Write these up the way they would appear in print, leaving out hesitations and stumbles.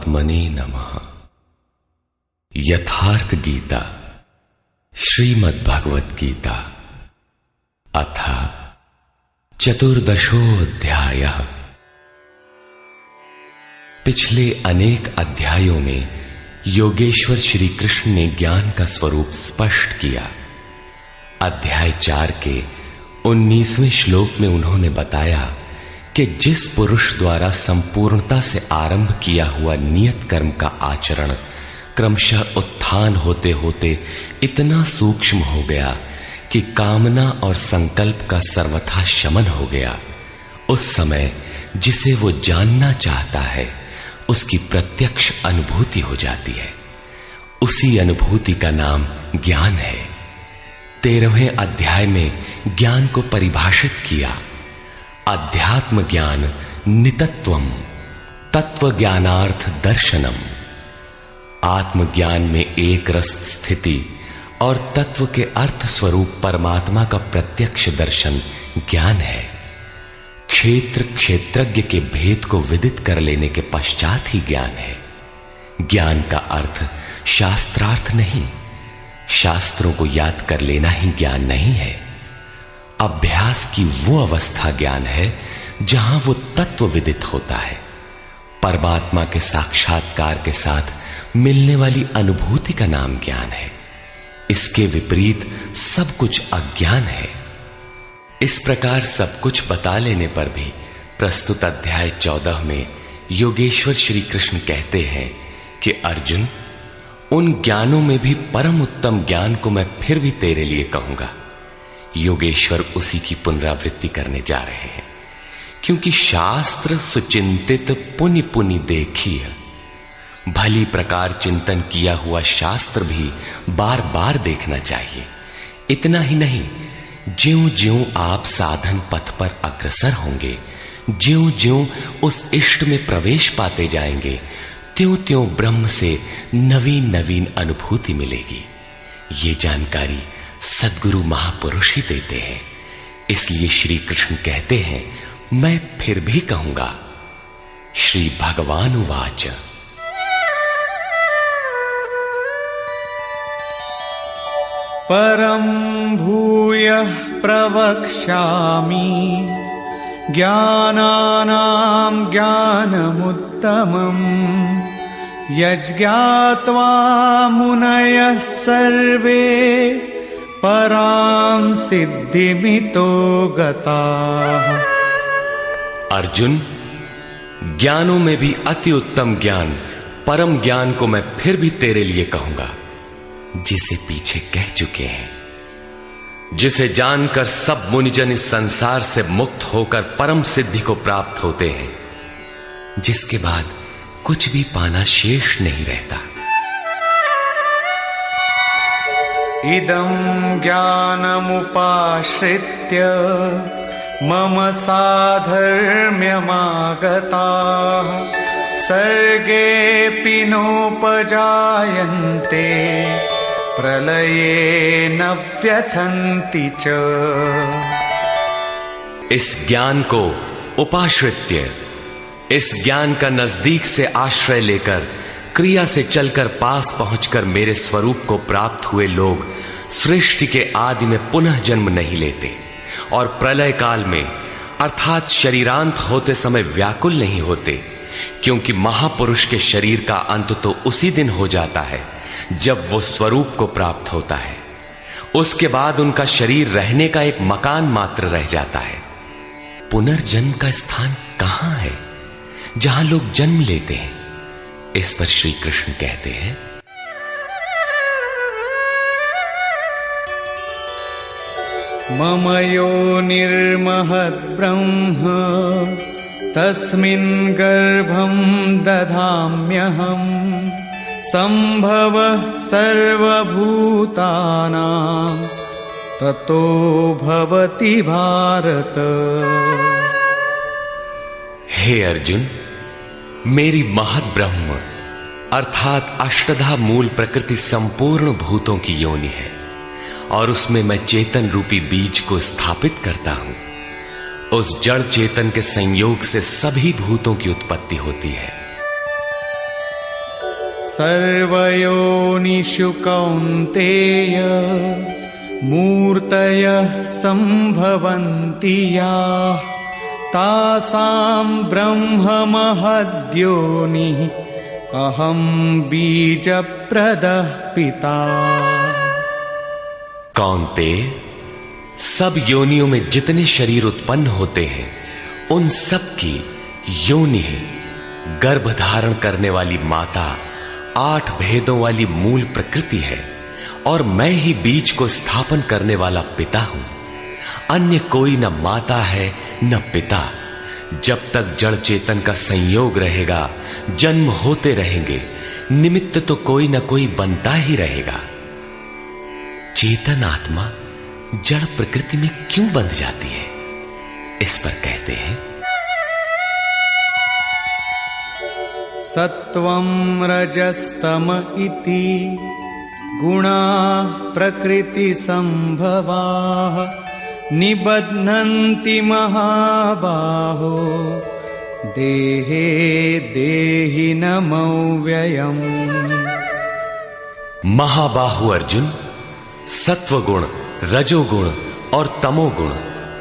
परमात्मने नमः। यथार्थ गीता श्रीमद् भगवत गीता अथ चतुर्दशोऽध्यायः। पिछले अनेक अध्यायों में योगेश्वर श्री कृष्ण ने ज्ञान का स्वरूप स्पष्ट किया। अध्याय 4 के 19वें श्लोक में उन्होंने बताया कि जिस पुरुष द्वारा संपूर्णता से आरंभ किया हुआ नियत कर्म का आचरण क्रमशः उत्थान होते होते इतना सूक्ष्म हो गया कि कामना और संकल्प का सर्वथा शमन हो गया, उस समय जिसे वो जानना चाहता है उसकी प्रत्यक्ष अनुभूति हो जाती है। उसी अनुभूति का नाम ज्ञान है। 13वें अध्याय में ज्ञान को परिभाषित किया। अध्यात्म ज्ञान नितत्वम तत्व ज्ञानार्थ दर्शनम। आत्मज्ञान में एक रस स्थिति और तत्व के अर्थ स्वरूप परमात्मा का प्रत्यक्ष दर्शन ज्ञान है। क्षेत्र क्षेत्रज्ञ के भेद को विदित कर लेने के पश्चात ही ज्ञान है। ज्ञान का अर्थ शास्त्रार्थ नहीं, शास्त्रों को याद कर लेना ही ज्ञान नहीं है। अभ्यास की वो अवस्था ज्ञान है जहां वो तत्व विदित होता है। परमात्मा के साक्षात्कार के साथ मिलने वाली अनुभूति का नाम ज्ञान है। इसके विपरीत सब कुछ अज्ञान है। इस प्रकार सब कुछ बता लेने पर भी प्रस्तुत अध्याय 14 में योगेश्वर श्री कृष्ण कहते हैं कि अर्जुन, उन ज्ञानों में भी परम उत्तम ज्ञान को मैं फिर भी तेरे लिए कहूंगा। योगेश्वर उसी की पुनरावृत्ति करने जा रहे हैं, क्योंकि शास्त्र सुचिंतित पुनि पुनि देखिए। भली प्रकार चिंतन किया हुआ शास्त्र भी बार बार देखना चाहिए। इतना ही नहीं, ज्यों ज्यों आप साधन पथ पर अग्रसर होंगे, ज्यों ज्यों उस इष्ट में प्रवेश पाते जाएंगे, त्यों त्यों ब्रह्म से नवीन नवीन अनुभूति मिलेगी। ये जानकारी सद्गुरु महापुरुष ही देते हैं। इसलिए श्री कृष्ण कहते हैं, मैं फिर भी कहूंगा। श्री भगवान उवाच परं भूयः प्रवक्ष्यामि ज्ञानानां ज्ञानमुत्तमम् यज्ञात्वा मुनयः सर्वे परां सिद्धिमितो गताः। अर्जुन, ज्ञानों में भी अति उत्तम ज्ञान परम ज्ञान को मैं फिर भी तेरे लिए कहूंगा, जिसे पीछे कह चुके हैं। जिसे जानकर सब मुनिजन इस संसार से मुक्त होकर परम सिद्धि को प्राप्त होते हैं, जिसके बाद कुछ भी पाना शेष नहीं रहता। इदं ज्ञानमुपाश्रित्य मम साधर्म्यमागताः सर्गेऽपि नोपजायन्ते प्रलये न व्यथन्ति च। इस ज्ञान को उपाश्रित्य, इस ज्ञान का नजदीक से आश्रय लेकर क्रिया से चलकर पास पहुंचकर मेरे स्वरूप को प्राप्त हुए लोग सृष्टि के आदि में पुनः जन्म नहीं लेते और प्रलय काल में अर्थात शरीरांत होते समय व्याकुल नहीं होते, क्योंकि महापुरुष के शरीर का अंत तो उसी दिन हो जाता है जब वो स्वरूप को प्राप्त होता है। उसके बाद उनका शरीर रहने का एक मकान मात्र रह जाता है। पुनर्जन्म का स्थान कहां है जहां लोग जन्म लेते हैं? इस पर श्री कृष्ण कहते हैं, मम योनिर्महद् ब्रह्म तस्मिन् गर्भं दधाम्यहम् सम्भवः सर्वभूतानां ततो भवति भारत। हे अर्जुन, मेरी महद ब्रह्म अर्थात अष्टधा मूल प्रकृति संपूर्ण भूतों की योनि है और उसमें मैं चेतन रूपी बीज को स्थापित करता हूं। उस जड़ चेतन के संयोग से सभी भूतों की उत्पत्ति होती है। सर्वयोनिषु कौन्तेय मूर्तयः सम्भवन्ति याः तासां ब्रह्ममहद्योनिः अहं बीजप्रदः पिता। कौन्तेय, सब योनियों में जितने शरीर उत्पन्न होते हैं उन सब की योनि है गर्भ धारण करने वाली माता, 8 भेदों वाली मूल प्रकृति है और मैं ही बीज को स्थापन करने वाला पिता हूं। अन्य कोई न माता है न पिता। जब तक जड़ चेतन का संयोग रहेगा, जन्म होते रहेंगे, निमित्त तो कोई न कोई बनता ही रहेगा। चेतन आत्मा जड़ प्रकृति में क्यों बंध जाती है? इस पर कहते हैं सत्वं रजस्तम इति गुणाः प्रकृति संभवाः निबध्नन्ति महाबाहो देहे देहिनमव्ययम्। महाबाहु अर्जुन, सत्वगुण, रजोगुण और तमोगुण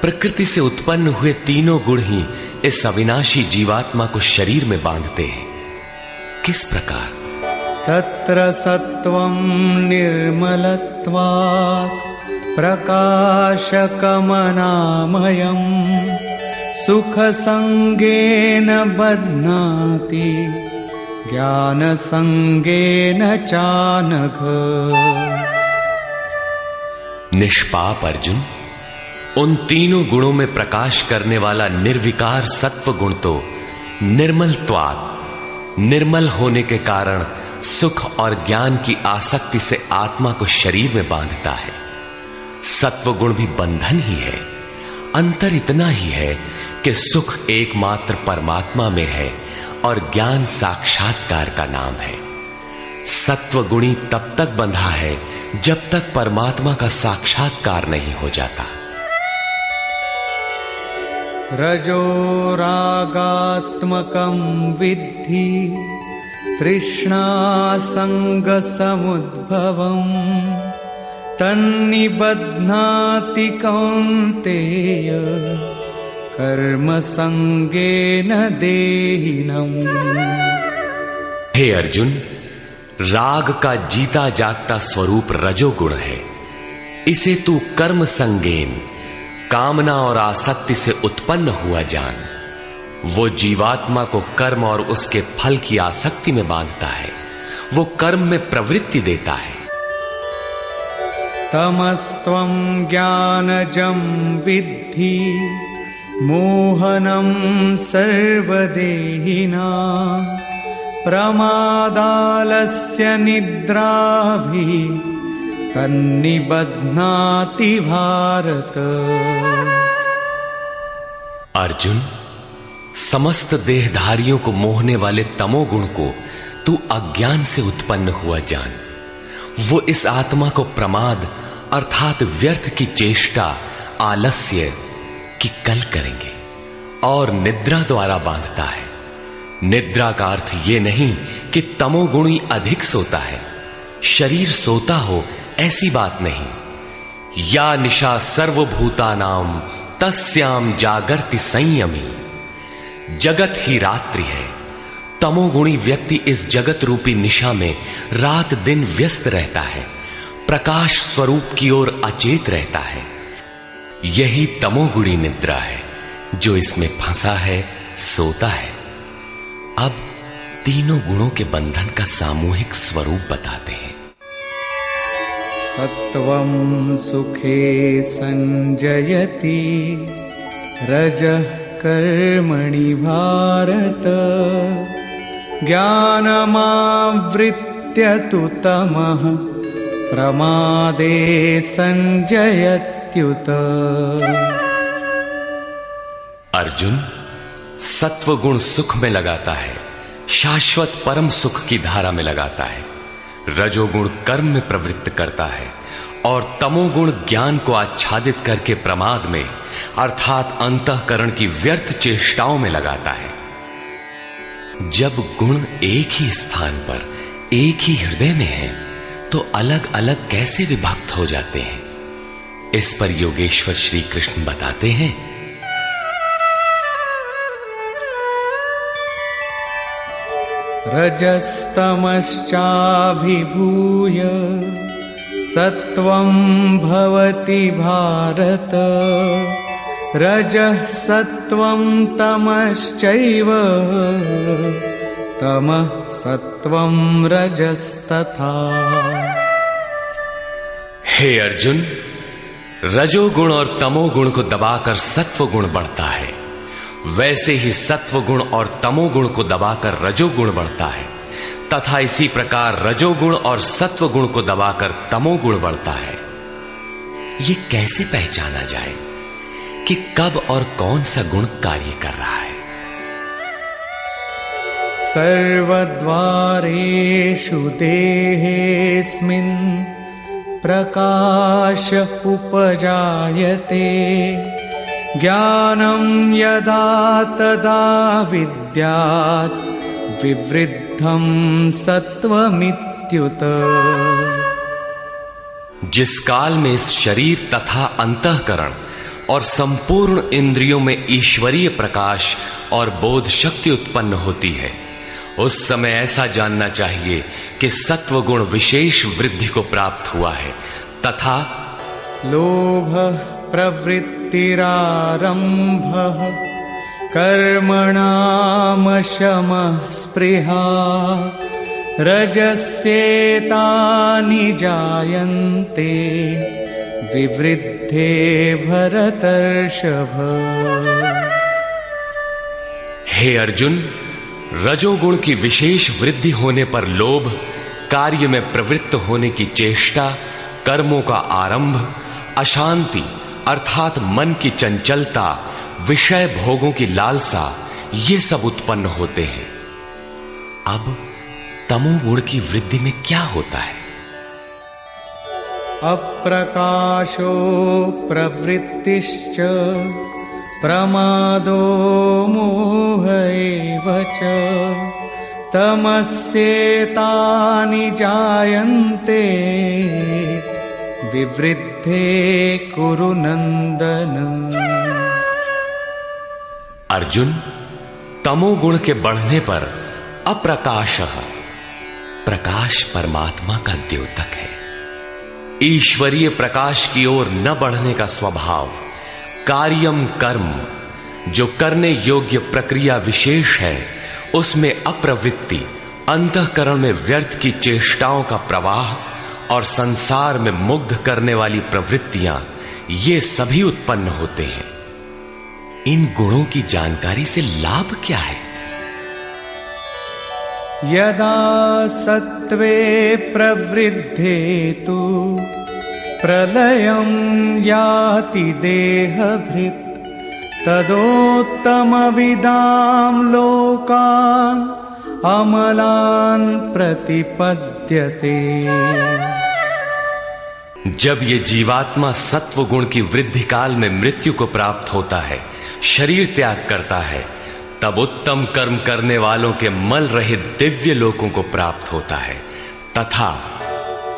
प्रकृति से उत्पन्न हुए तीनों गुण ही इस अविनाशी जीवात्मा को शरीर में बांधते हैं। किस प्रकार? तत्र सत्वं निर्मलत्वात् प्रकाशकमनामयम् सुखसंगेन बध्नाति ज्ञानसंगेन चानघ। निष्पाप अर्जुन, उन तीनों गुणों में प्रकाश करने वाला निर्विकार सत्व गुण तो निर्मलत्वात्, निर्मल होने के कारण सुख और ज्ञान की आसक्ति से आत्मा को शरीर में बांधता है। सत्व गुण भी बंधन ही है। अंतर इतना ही है कि सुख एकमात्र परमात्मा में है और ज्ञान साक्षात्कार का नाम है। सत्व गुणी तब तक बंधा है जब तक परमात्मा का साक्षात्कार नहीं हो जाता। रजो रागात्मकं विद्धि तृष्णा संग समुद्भवम् तन्निबध्नाति कौन्तेय कर्म संगेन देहिनम्। हे अर्जुन, राग का जीता जागता स्वरूप रजोगुण है। इसे तू कर्म संगेन, कामना और आसक्ति से उत्पन्न हुआ जान। वो जीवात्मा को कर्म और उसके फल की आसक्ति में बांधता है। वो कर्म में प्रवृत्ति देता है। तमस्त्वं ज्ञानजं विद्धि मोहनं सर्वदेहिनां प्रमादालस्य निद्राभिः तन्निबध्नाति भारत। अर्जुन, समस्त देहधारियों को मोहने वाले तमोगुण को तू अज्ञान से उत्पन्न हुआ जान। वो इस आत्मा को प्रमाद अर्थात व्यर्थ की चेष्टा, आलस्य की कल करेंगे और निद्रा द्वारा बांधता है। निद्रा का अर्थ यह नहीं कि तमोगुणी अधिक सोता है, शरीर सोता हो ऐसी बात नहीं। या निशा सर्वभूतानाम तस्याम जागर्ति संयमी। जगत ही रात्रि है। तमोगुणी व्यक्ति इस जगत रूपी निशा में रात दिन व्यस्त रहता है, प्रकाश स्वरूप की ओर अचेत रहता है। यही तमोगुणी निद्रा है। जो इसमें फंसा है सोता है। अब तीनों गुणों के बंधन का सामूहिक स्वरूप बताते हैं। सत्वं सुखे संजयति रजः कर्मणि भारत ज्ञानमावृत्य तु तमः प्रमादे संजयत्युत। अर्जुन, सत्वगुण सुख में लगाता है, शाश्वत परम सुख की धारा में लगाता है। रजोगुण कर्म में प्रवृत्त करता है और तमोगुण ज्ञान को आच्छादित करके प्रमाद में अर्थात अंतःकरण की व्यर्थ चेष्टाओं में लगाता है। जब गुण एक ही स्थान पर एक ही हृदय में हैं, तो अलग अलग कैसे विभक्त हो जाते हैं? इस पर योगेश्वर श्री कृष्ण बताते हैं, रजस्तमश्चाभिभूय सत्वं भवति भारत, रजः सत्वं तमश्चैव, तमः सत्वं रजस्तथा। हे अर्जुन, रजोगुण और तमोगुण को दबाकर सत्वगुण बढ़ता है, वैसे ही सत्वगुण और तमोगुण को दबाकर रजोगुण बढ़ता है, तथा इसी प्रकार रजोगुण और सत्वगुण को दबाकर तमोगुण बढ़ता है। ये कैसे पहचाना जाए कि कब और कौन सा गुण कार्य कर रहा है? सर्वद्वारेषु देहेऽस्मिन् प्रकाश उपजायते, ज्ञानं यदा तदा विद्यात् विवृद्धं सत्वमित्युत। जिस काल में इस शरीर तथा अंतःकरण और संपूर्ण इंद्रियों में ईश्वरीय प्रकाश और बोध शक्ति उत्पन्न होती है, उस समय ऐसा जानना चाहिए कि सत्वगुण विशेष वृद्धि को प्राप्त हुआ है, तथा लोभ प्रवृत्तिरारम्भः कर्मणामशमः स्पृहा, रजस्येतानि जायन्ते विवृद्धे भरतर्षभ। हे अर्जुन, रजोगुण की विशेष वृद्धि होने पर लोभ, कार्य में प्रवृत्त होने की चेष्टा, कर्मों का आरंभ, अशांति अर्थात मन की चंचलता, विषय भोगों की लालसा, ये सब उत्पन्न होते हैं। अब तमोगुण की वृद्धि में क्या होता है? अप्रकाशो प्रवृत्तिश्च प्रमादो मोह एव च, तमस्येतानि जायन्ते विवृद्धे कुरु नंदन। अर्जुन, तमोगुण के बढ़ने पर अप्रकाशः, प्रकाश परमात्मा का द्योतक है। ईश्वरीय प्रकाश की ओर न बढ़ने का स्वभाव, कार्यम कर्म, जो करने योग्य प्रक्रिया विशेष है, उसमें अप्रवृत्ति, अंतःकरण में व्यर्थ की चेष्टाओं का प्रवाह और संसार में मुग्ध करने वाली प्रवृत्तियां, ये सभी उत्पन्न होते हैं। इन गुणों की जानकारी से लाभ क्या है? यदा सत्वे प्रवृद्धे तु प्रलयं याति देहभृत्, तदोत्तमविदां लोकान् अमलान् प्रतिपद्यते। जब ये जीवात्मा सत्व गुण की वृद्धि काल में मृत्यु को प्राप्त होता है, शरीर त्याग करता है, तब उत्तम कर्म करने वालों के मल रहित दिव्य लोकों को प्राप्त होता है, तथा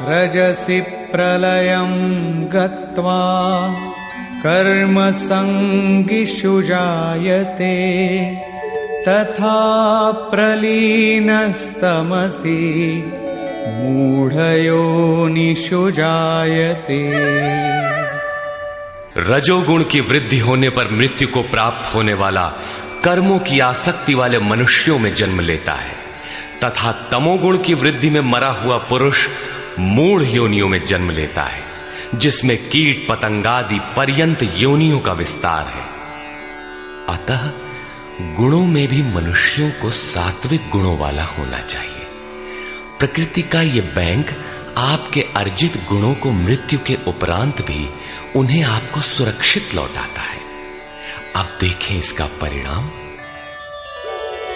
रजसि प्रलयं गत्वा कर्म संगिषु जायते, तथा प्रलीनस्तमसि मूढ़योनिषु जायते। रजोगुण की वृद्धि होने पर मृत्यु को प्राप्त होने वाला कर्मों की आसक्ति वाले मनुष्यों में जन्म लेता है, तथा तमोगुण की वृद्धि में मरा हुआ पुरुष मूढ़ योनियों में जन्म लेता है, जिसमें कीट पतंगादि पर्यंत योनियों का विस्तार है। अतः गुणों में भी मनुष्यों को सात्विक गुणों वाला होना चाहिए। प्रकृति का ये बैंक आपके अर्जित गुणों को मृत्यु के उपरांत भी उन्हें आपको सुरक्षित लौटाता है। अब देखें इसका परिणाम।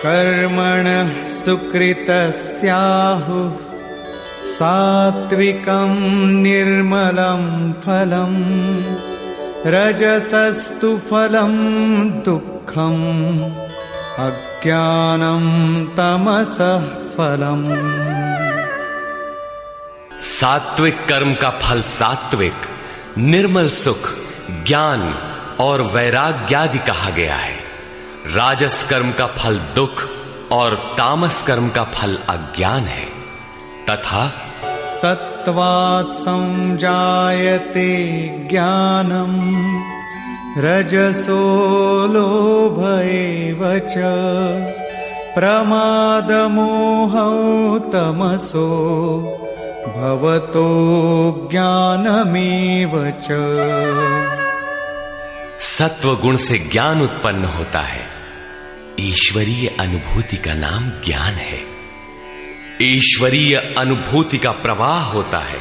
कर्मणः सुकृतस्याहुः सात्विकं निर्मलं फलं, रजसस्तु फलं दुःखम् अज्ञानं तमसः फलम्। सात्विक कर्म का फल सात्विक, निर्मल सुख, ज्ञान और वैराग्यादि कहा गया है। राजस कर्म का फल दुख और तामस कर्म का फल अज्ञान है। तथा सत्वात् संजायते ज्ञानम् रजसो लोभ एव च प्रमादमोहौ तमसो भवतो ज्ञानमेव च। सत्व गुण से ज्ञान उत्पन्न होता है। ईश्वरीय अनुभूति का नाम ज्ञान है। ईश्वरीय अनुभूति का प्रवाह होता है।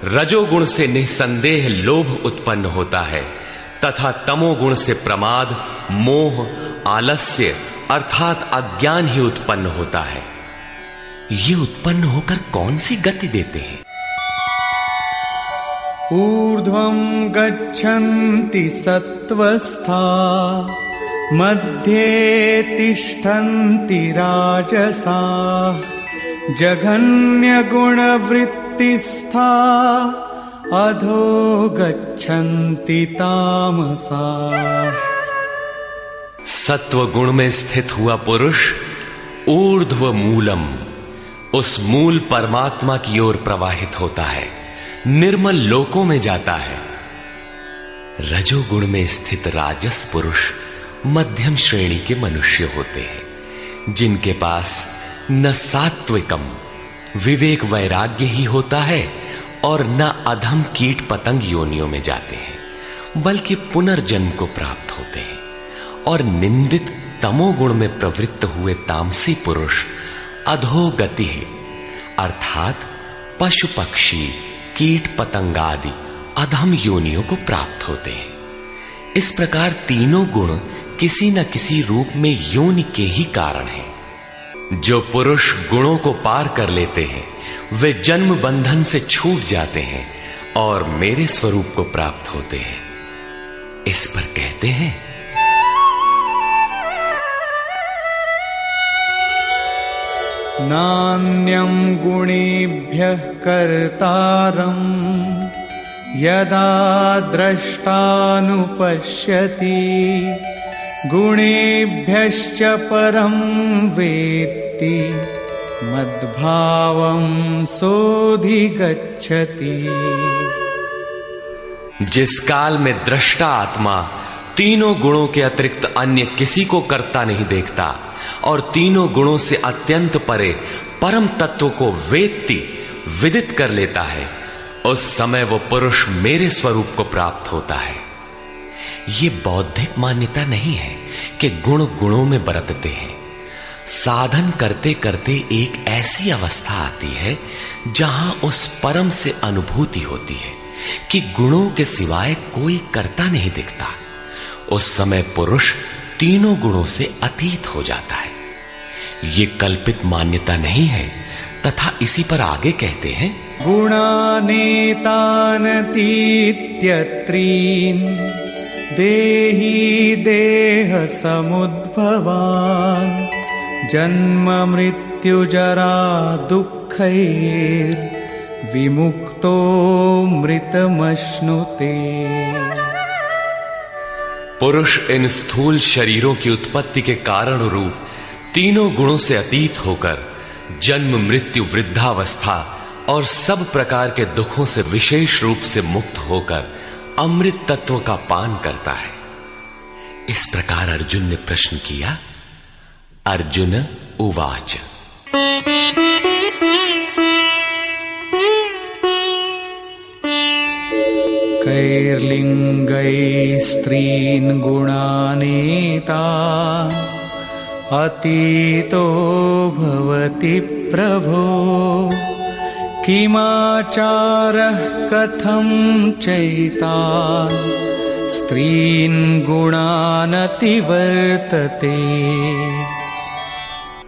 रजोगुण से निसंदेह लोभ उत्पन्न होता है तथा तमोगुण से प्रमाद, मोह, आलस्य अर्थात अज्ञान ही उत्पन्न होता है। ये उत्पन्न होकर कौन सी गति देते हैं? ऊर्ध्वं गच्छन्ति सत्त्वस्था मध्ये तिष्ठन्ति राजसाः जघन्यगुणवृत्तिस्था अधो गच्छन्ति तामसाः। सत्व गुण में स्थित हुआ पुरुष ऊर्ध्व मूलम, उस मूल परमात्मा की ओर प्रवाहित होता है, निर्मल लोकों में जाता है। रजोगुण में स्थित राजस पुरुष मध्यम श्रेणी के मनुष्य होते हैं, जिनके पास न सात्विकम विवेक वैराग्य ही होता है और न अधम कीट पतंग योनियों में जाते हैं, बल्कि पुनर्जन्म को प्राप्त होते हैं। और निंदित तमोगुण में प्रवृत्त हुए तामसी पुरुष अधोगति है, अर्थात पशु पक्षी कीट पतंग आदि अधम योनियों को प्राप्त होते हैं। इस प्रकार तीनों गुण किसी न किसी रूप में योनि के ही कारण हैं। जो पुरुष गुणों को पार कर लेते हैं वे जन्म बंधन से छूट जाते हैं और मेरे स्वरूप को प्राप्त होते हैं। इस पर कहते हैं, नान्यं गुणेभ्यः कर्तारं यदा द्रष्टानुपश्यति गुणेभ्यश्च परं वेत्ति मद्भावं सोऽधिगच्छति। जिस काल में दृष्टा आत्मा तीनों गुणों के अतिरिक्त अन्य किसी को करता नहीं देखता और तीनों गुणों से अत्यंत परे परम तत्व को वेत्ति विदित कर लेता है, उस समय वो पुरुष मेरे स्वरूप को प्राप्त होता है। ये बौद्धिक मान्यता नहीं है कि गुण गुणों में बरतते हैं। साधन करते करते एक ऐसी अवस्था आती है जहां उस परम से अनुभूति होती है कि गुणों के सिवाय कोई करता नहीं दिखता। उस समय पुरुष तीनों गुणों से अतीत हो जाता है। ये कल्पित मान्यता नहीं है। तथा इसी पर आगे कहते हैं, गुणानेतानतीत्यत्रीन् देहि देह समुद्भवान् जन्म मृत्यु जरा दुःखैर् विमुक्तो मृतमश्नुते। पुरुष इन स्थूल शरीरों की उत्पत्ति के कारण रूप तीनों गुणों से अतीत होकर जन्म मृत्यु वृद्धावस्था और सब प्रकार के दुखों से विशेष रूप से मुक्त होकर अमृत तत्व का पान करता है। इस प्रकार अर्जुन ने प्रश्न किया। अर्जुन उवाच, कैर्लिङ्गैः स्त्रीन् गुणानेता अतीतो भवति प्रभो किमाचारः कथं चैतान् स्त्रीन् गुणानतिवर्तते।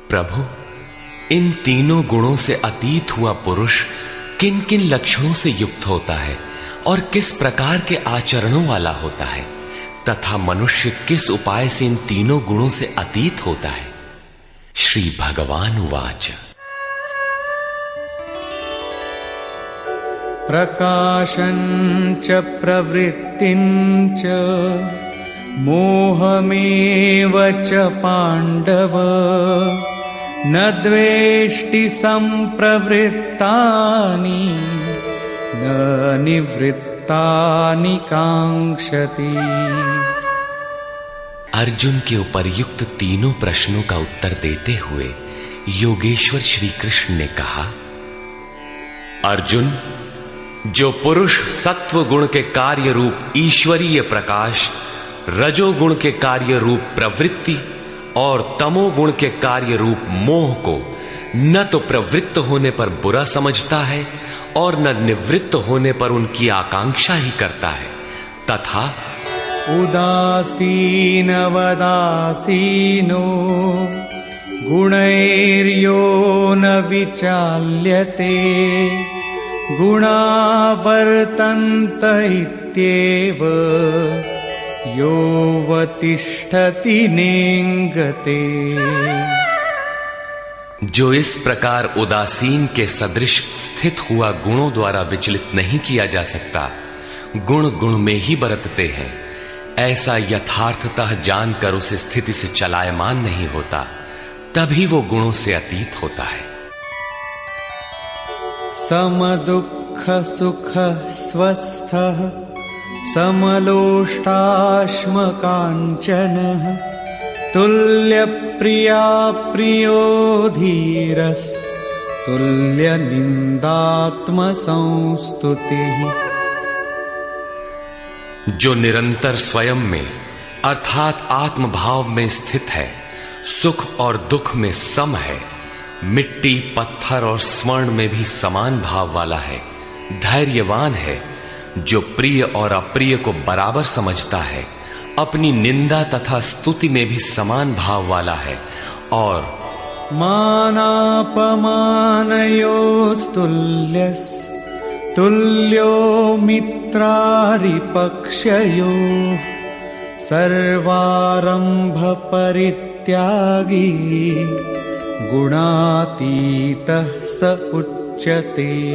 प्रभु, इन तीनों गुणों से अतीत हुआ पुरुष किन किन लक्षणों से युक्त होता है और किस प्रकार के आचरणों वाला होता है तथा मनुष्य किस उपाय से इन तीनों गुणों से अतीत होता है। श्री भगवान उवाच, प्रकाशञ्च प्रवृत्तिञ्च मोहमेव च पाण्डव न द्वेष्टि सम्प्रवृत्तानि न निवृत्तानि काङ्क्षति। अर्जुन के उपर्युक्त तीनों प्रश्नों का उत्तर देते हुए योगेश्वर श्री कृष्ण ने कहा, अर्जुन, जो पुरुष सत्व गुण के कार्य रूप ईश्वरीय प्रकाश, रजोगुण के कार्य रूप प्रवृत्ति और तमोगुण के कार्य रूप मोह को न तो प्रवृत्त होने पर बुरा समझता है और न निवृत्त होने पर उनकी आकांक्षा ही करता है, तथा उदासीनवदासीनो गुणैर्यो न विचाल्यते गुणा वर्तन्त इत्येव योऽवतिष्ठति नेङ्गते। जो इस प्रकार उदासीन के सदृश स्थित हुआ गुणों द्वारा विचलित नहीं किया जा सकता, गुण गुण में ही बरतते हैं, ऐसा यथार्थतः जानकर उस स्थिति से चलायमान नहीं होता, तभी वो गुणों से अतीत होता है। समदुःख सुख स्वस्थः समलोष्टाश्मकाञ्चनः तुल्यप्रिया प्रियो धीरस् तुल्यनिन्दात्मसंस्तुतिः। जो निरंतर स्वयं में अर्थात आत्मभाव में स्थित है, सुख और दुख में सम है, मिट्टी पत्थर और स्वर्ण में भी समान भाव वाला है, धैर्यवान है, जो प्रिय और अप्रिय को बराबर समझता है, अपनी निंदा तथा स्तुति में भी समान भाव वाला है, और मानापमानयोस्तुल्यस् तुल्यो मित्रारिपक्षयोः सर्वारंभ परित्यागी गुणातीतः स उच्यते।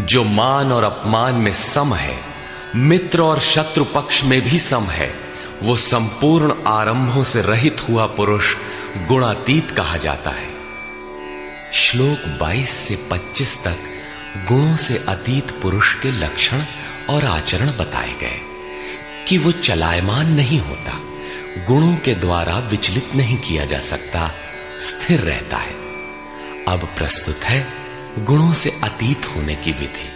जो मान और अपमान में सम है, मित्र और शत्रु पक्ष में भी सम है, वो संपूर्ण आरंभों से रहित हुआ पुरुष गुणातीत कहा जाता है। श्लोक 22 से 25 तक गुणों से अतीत पुरुष के लक्षण और आचरण बताए गए कि वो चलायमान नहीं होता, गुणों के द्वारा विचलित नहीं किया जा सकता, स्थिर रहता है। अब प्रस्तुत है गुणों से अतीत होने की विधि।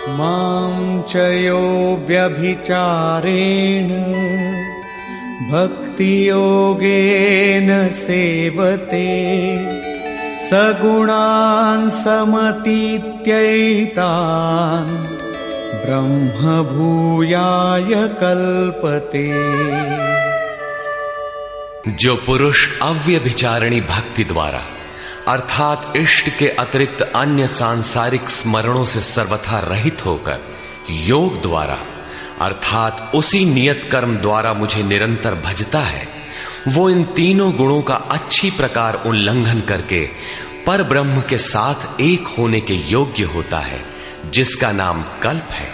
मां चयो व्यभिचारेण भक्तियोगेन सेवते सगुणान् समतीत्यैतान् ब्रह्म भूयाय कल्पते। जो पुरुष अव्यभिचारिणी भक्ति द्वारा अर्थात इष्ट के अतिरिक्त अन्य सांसारिक स्मरणों से सर्वथा रहित होकर योग द्वारा अर्थात उसी नियत कर्म द्वारा मुझे निरंतर भजता है, वो इन तीनों गुणों का अच्छी प्रकार उल्लंघन करके पर ब्रह्म के साथ एक होने के योग्य होता है, जिसका नाम कल्प है।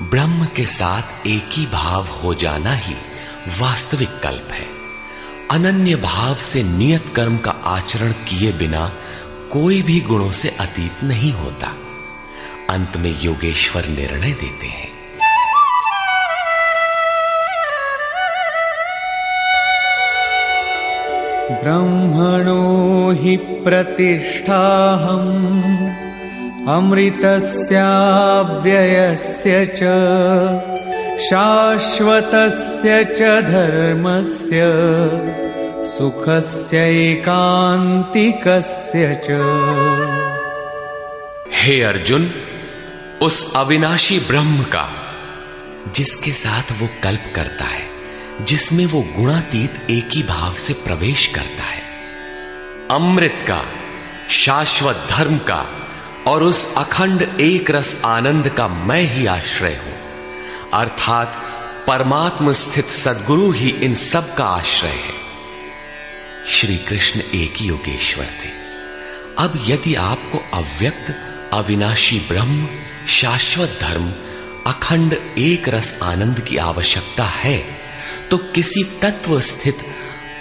ब्रह्म के साथ एक ही भाव हो जाना ही वास्तविक कल्प है। अनन्य भाव से नियत कर्म का आचरण किए बिना कोई भी गुणों से अतीत नहीं होता। अंत में योगेश्वर निर्णय देते हैं, ब्रह्मणो हि प्रतिष्ठाहम् अमृतस्याव्ययस्य च शाश्वतस्य च धर्मस्य सुखस्यैकान्तिकस्य च। हे अर्जुन, उस अविनाशी ब्रह्म का जिसके साथ वो कल्प करता है, जिसमें वो गुणातीत एक ही भाव से प्रवेश करता है, अमृत का, शाश्वत धर्म का और उस अखंड एक रस आनंद का मैं ही आश्रय हूं, अर्थात परमात्म स्थित सद्गुरु ही इन सब का आश्रय है। श्री कृष्ण एक ही योगेश्वर थे। अब यदि आपको अव्यक्त अविनाशी ब्रह्म, शाश्वत धर्म, अखंड एक रस आनंद की आवश्यकता है तो किसी तत्व स्थित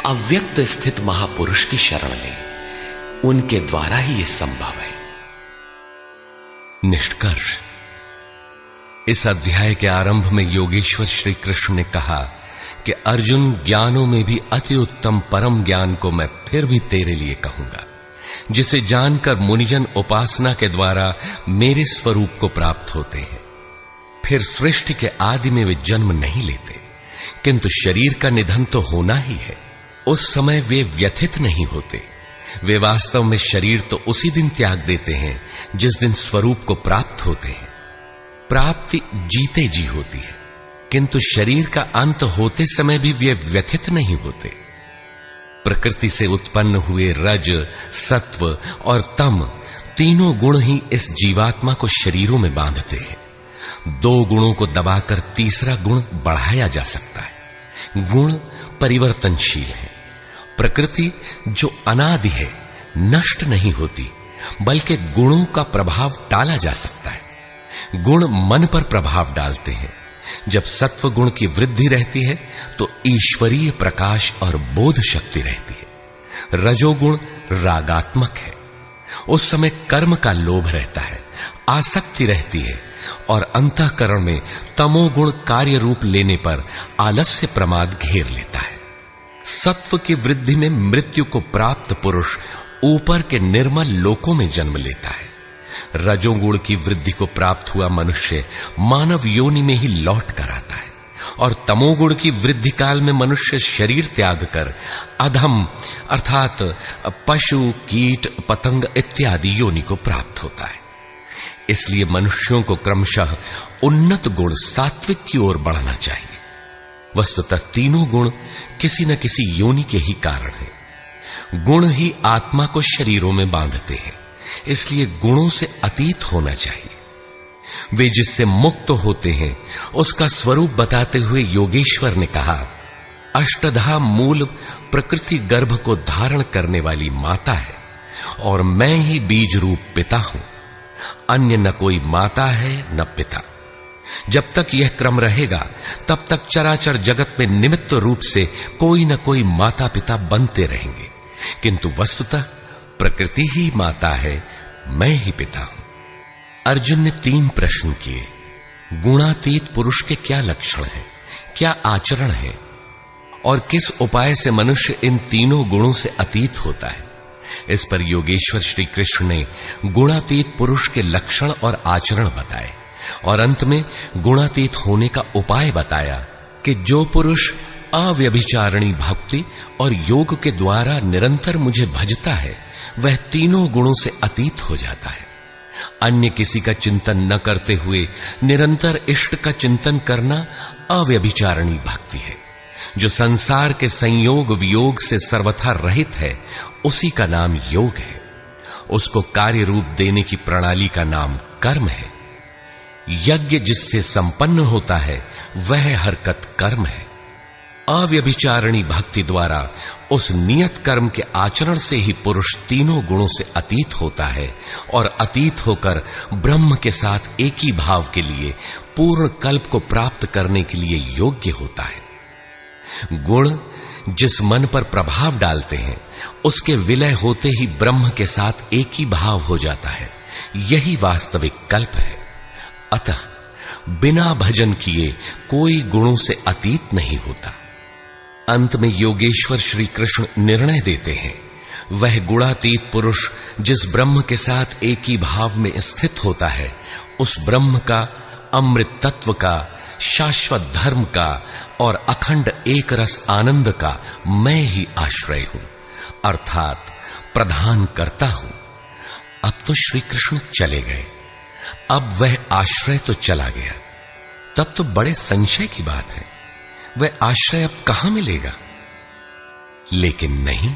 अव्यक्त स्थित महापुरुष की शरण लें। उनके द्वारा ही यह संभव है। निष्कर्ष, इस अध्याय के आरंभ में योगेश्वर श्री कृष्ण ने कहा कि अर्जुन, ज्ञानों में भी अति उत्तम परम ज्ञान को मैं फिर भी तेरे लिए कहूंगा, जिसे जानकर मुनिजन उपासना के द्वारा मेरे स्वरूप को प्राप्त होते हैं। फिर सृष्टि के आदि में वे जन्म नहीं लेते, किंतु शरीर का निधन तो होना ही है। उस समय वे व्यथित नहीं होते। वे वास्तव में शरीर तो उसी दिन त्याग देते हैं जिस दिन स्वरूप को प्राप्त होते हैं। प्राप्ति जीते जी होती है, किंतु शरीर का अंत होते समय भी वे व्यथित नहीं होते। प्रकृति से उत्पन्न हुए रज, सत्व और तम तीनों गुण ही इस जीवात्मा को शरीरों में बांधते हैं। दो गुणों को दबाकर तीसरा गुण बढ़ाया जा सकता है। गुण परिवर्तनशील है। प्रकृति जो अनादि है, नष्ट नहीं होती, बल्कि गुणों का प्रभाव टाला जा सकता है। गुण मन पर प्रभाव डालते हैं। जब सत्व गुण की वृद्धि रहती है तो ईश्वरीय प्रकाश और बोध शक्ति रहती है। रजोगुण रागात्मक है। उस समय कर्म का लोभ रहता है, आसक्ति रहती है, और अंतःकरण में तमोगुण कार्य रूप लेने पर आलस्य प्रमाद घेर लेता है। सत्व की वृद्धि में मृत्यु को प्राप्त पुरुष ऊपर के निर्मल लोकों में जन्म लेता है। रजोगुण की वृद्धि को प्राप्त हुआ मनुष्य मानव योनि में ही लौट कर आता है, और तमोगुण की वृद्धि काल में मनुष्य शरीर त्याग कर अधम अर्थात पशु, कीट, पतंग इत्यादि योनि को प्राप्त होता है। इसलिए मनुष्यों को क्रमशः उन्नत गुण सात्विक की ओर बढ़ना चाहिए। वस्तुतः तीनों गुण किसी न किसी योनि के ही कारण हैं। गुण ही आत्मा को शरीरों में बांधते हैं, इसलिए गुणों से अतीत होना चाहिए। वे जिससे मुक्त होते हैं उसका स्वरूप बताते हुए योगेश्वर ने कहा, अष्टधा मूल प्रकृति गर्भ को धारण करने वाली माता है और मैं ही बीज रूप पिता हूं। अन्य न कोई माता है न पिता। जब तक यह क्रम रहेगा तब तक चराचर जगत में निमित्त रूप से कोई न कोई माता पिता बनते रहेंगे, किंतु वस्तुतः प्रकृति ही माता है, मैं ही पिता हूं। अर्जुन ने 3 प्रश्न किए। गुणातीत पुरुष के क्या लक्षण हैं, क्या आचरण है, और किस उपाय से मनुष्य इन तीनों गुणों से अतीत होता है। इस पर योगेश्वर श्री कृष्ण ने गुणातीत पुरुष के लक्षण और आचरण बताए, और अंत में गुणातीत होने का उपाय बताया कि जो पुरुष अव्यभिचारिणी भक्ति और योग के द्वारा निरंतर मुझे भजता है वह तीनों गुणों से अतीत हो जाता है। अन्य किसी का चिंतन न करते हुए निरंतर इष्ट का चिंतन करना अव्यभिचारिणी भक्ति है। जो संसार के संयोग वियोग से सर्वथा रहित है उसी का नाम योग है। उसको कार्य रूप देने की प्रणाली का नाम कर्म है। यज्ञ जिससे संपन्न होता है वह हरकत कर्म है। अव्यभिचारिणी भक्ति द्वारा उस नियत कर्म के आचरण से ही पुरुष तीनों गुणों से अतीत होता है और अतीत होकर ब्रह्म के साथ एक ही भाव के लिए पूर्ण कल्प को प्राप्त करने के लिए योग्य होता है। गुण जिस मन पर प्रभाव डालते हैं उसके विलय होते ही ब्रह्म के साथ एक ही भाव हो जाता है। यही वास्तविक कल्प है। अतः बिना भजन किए कोई गुणों से अतीत नहीं होता। अंत में योगेश्वर श्री कृष्ण निर्णय देते हैं, वह गुणातीत पुरुष जिस ब्रह्म के साथ एक ही भाव में स्थित होता है उस ब्रह्म का, अमृत तत्व का, शाश्वत धर्म का और अखंड एक रस आनंद का मैं ही आश्रय हूं, अर्थात प्रधान करता हूं। अब तो श्री कृष्ण चले गए। अब वह आश्रय तो चला गया। तब तो बड़े संशय की बात है, वह आश्रय अब कहां मिलेगा। लेकिन नहीं,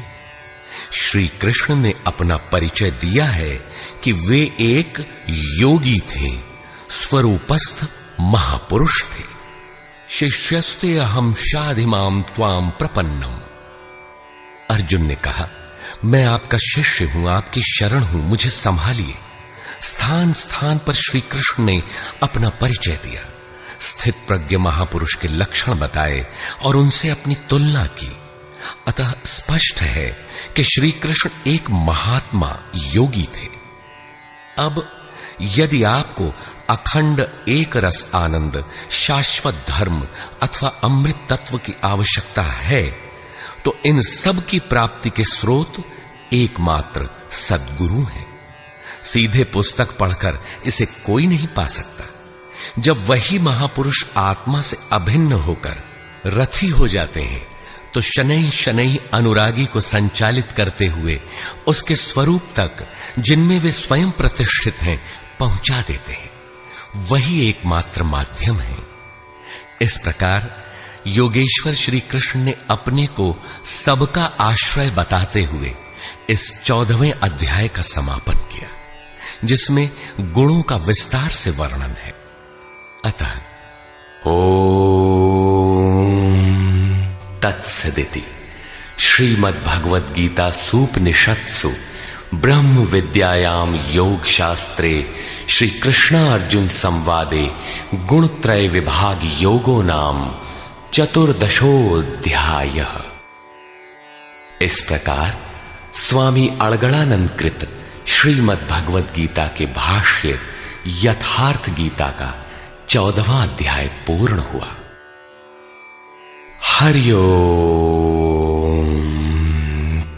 श्री कृष्ण ने अपना परिचय दिया है कि वे एक योगी थे, स्वरूपस्थ महापुरुष थे। शिष्यस्ते अहम शाधिमाम त्वाम प्रपन्नम। अर्जुन ने कहा, मैं आपका शिष्य हूं, आपकी शरण हूं, मुझे संभालिए। स्थान स्थान पर श्री कृष्ण ने अपना परिचय दिया, स्थित प्रज्ञ महापुरुष के लक्षण बताए और उनसे अपनी तुलना की। अतः स्पष्ट है कि श्री कृष्ण एक महात्मा योगी थे। अब यदि आपको अखंड एक रस आनंद, शाश्वत धर्म अथवा अमृत तत्व की आवश्यकता है तो इन सब की प्राप्ति के स्रोत एकमात्र सद्गुरु हैं। सीधे पुस्तक पढ़कर इसे कोई नहीं पा सकता। जब वही महापुरुष आत्मा से अभिन्न होकर रथी हो जाते हैं तो शनैः शनैः अनुरागी को संचालित करते हुए उसके स्वरूप तक, जिनमें वे स्वयं प्रतिष्ठित हैं, पहुंचा देते हैं। वही एकमात्र माध्यम है। इस प्रकार योगेश्वर श्री कृष्ण ने अपने को सबका आश्रय बताते हुए इस 14वें अध्याय का समापन किया, जिसमें गुणों का विस्तार से वर्णन है। अतः ओम तत्सदिति श्रीमद्भगवद गीता सूपनिषत्सु ब्रह्म विद्यायाम योग शास्त्रे श्री कृष्ण अर्जुन संवादे गुणत्रय विभाग योगो नाम चतुर्दशोऽध्यायः। इस प्रकार स्वामी अड़गड़ानंद कृत श्रीमद्भगवद गीता के भाष्य यथार्थ गीता का 14वां अध्याय पूर्ण हुआ। हरि ओम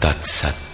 तत्सत्।